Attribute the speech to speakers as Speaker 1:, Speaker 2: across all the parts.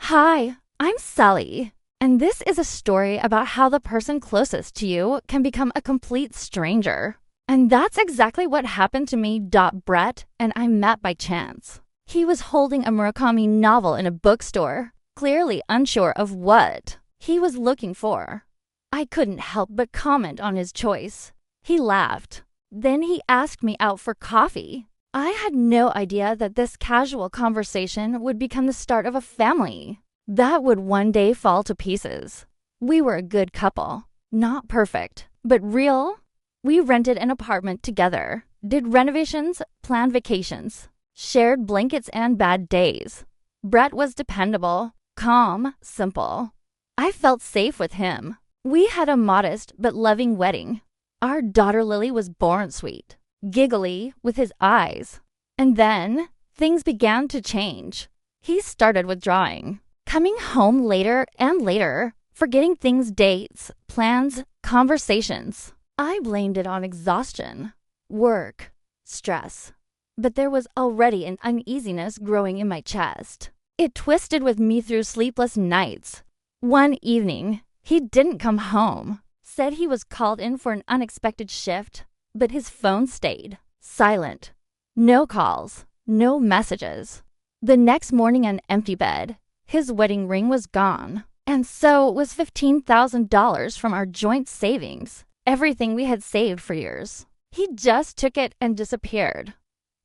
Speaker 1: Hi, I'm Sally, and this is a story about how the person closest to you can become a complete stranger. And that's exactly what happened to me. Brett and I met by chance. He was holding a Murakami novel in a bookstore, clearly unsure of what he was looking for. I couldn't help but comment on his choice. He laughed. Then he asked me out for coffee. I had no idea that this casual conversation would become the start of a family that would one day fall to pieces. We were a good couple. Not perfect, but real. We rented an apartment together, did renovations, planned vacations, shared blankets and bad days. Brett was dependable, calm, simple. I felt safe with him. We had a modest but loving wedding. Our daughter Lily was born sweet, giggly with his eyes. And then things began to change. He started withdrawing, coming home later and later, forgetting things, dates, plans, conversations. I blamed it on exhaustion, work, stress. But there was already an uneasiness growing in my chest. It twisted with me through sleepless nights. One evening, he didn't come home, said he was called in for an unexpected shift, but his phone stayed silent. No calls, no messages. The next morning, an empty bed. His wedding ring was gone, and so was $15,000 from our joint savings, everything we had saved for years. He just took it and disappeared.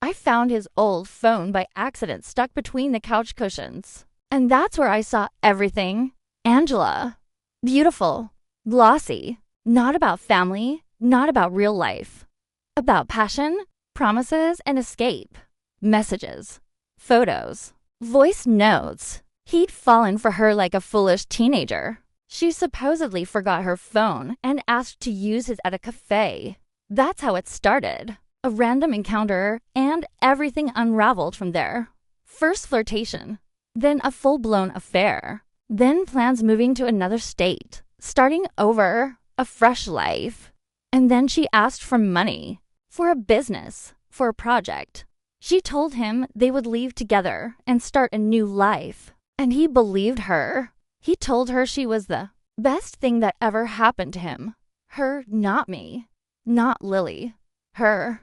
Speaker 1: I found his old phone by accident stuck between the couch cushions, and that's where I saw everything. Angela. Beautiful, glossy, not about family, not about real life. About passion, promises, and escape. Messages, photos, voice notes. He'd fallen for her like a foolish teenager. She supposedly forgot her phone and asked to use his at a cafe. That's how it started. A random encounter, and everything unraveled from there. First flirtation, then a full-blown affair, then plans moving to another state, starting over, a fresh life. And then she asked for money, for a business, for a project. She told him they would leave together and start a new life. And he believed her. He told her she was the best thing that ever happened to him. Her, not me. Not Lily. Her.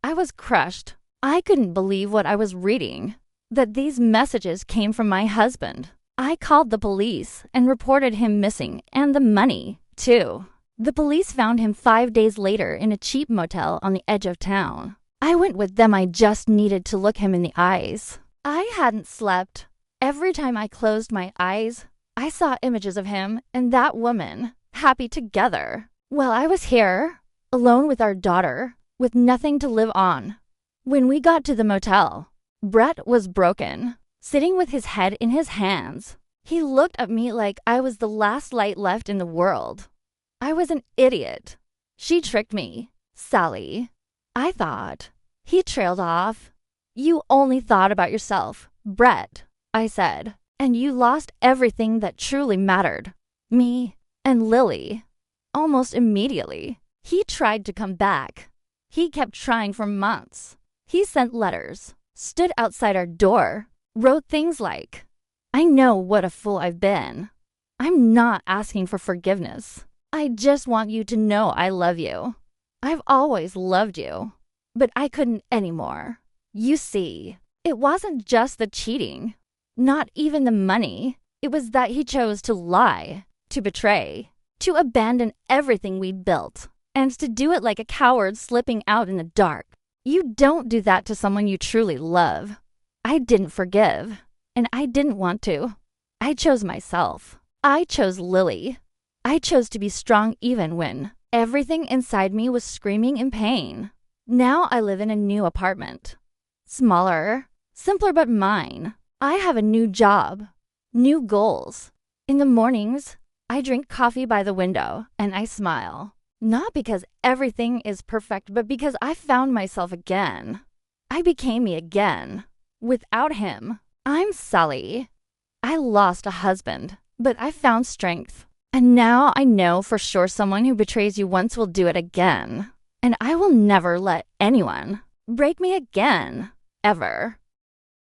Speaker 1: I was crushed. I couldn't believe what I was reading. That these messages came from my husband. I called the police and reported him missing, and the money, too. The police found him 5 days later in a cheap motel on the edge of town. I went with them. I just needed to look him in the eyes. I hadn't slept. Every time I closed my eyes, I saw images of him and that woman, happy together. Well, I was here, alone with our daughter, with nothing to live on. When we got to the motel, Brett was broken, sitting with his head in his hands. He looked at me like I was the last light left in the world. I was an idiot. She tricked me, Sally. I thought. He trailed off. You only thought about yourself, Brett, I said, and you lost everything that truly mattered. Me and Lily. Almost immediately, he tried to come back. He kept trying for months. He sent letters, stood outside our door, wrote things like, I know what a fool I've been. I'm not asking for forgiveness. I just want you to know I love you. I've always loved you, but I couldn't anymore. You see, it wasn't just the cheating, not even the money. It was that he chose to lie, to betray, to abandon everything we'd built, and to do it like a coward slipping out in the dark. You don't do that to someone you truly love. I didn't forgive, and I didn't want to. I chose myself. I chose Lily. I chose to be strong even when everything inside me was screaming in pain. Now I live in a new apartment. Smaller, simpler but mine. I have a new job, new goals. In the mornings, I drink coffee by the window and I smile. Not because everything is perfect, but because I found myself again. I became me again. Without him, I'm Sally. I lost a husband, but I found strength. And now I know for sure someone who betrays you once will do it again. And I will never let anyone break me again, ever.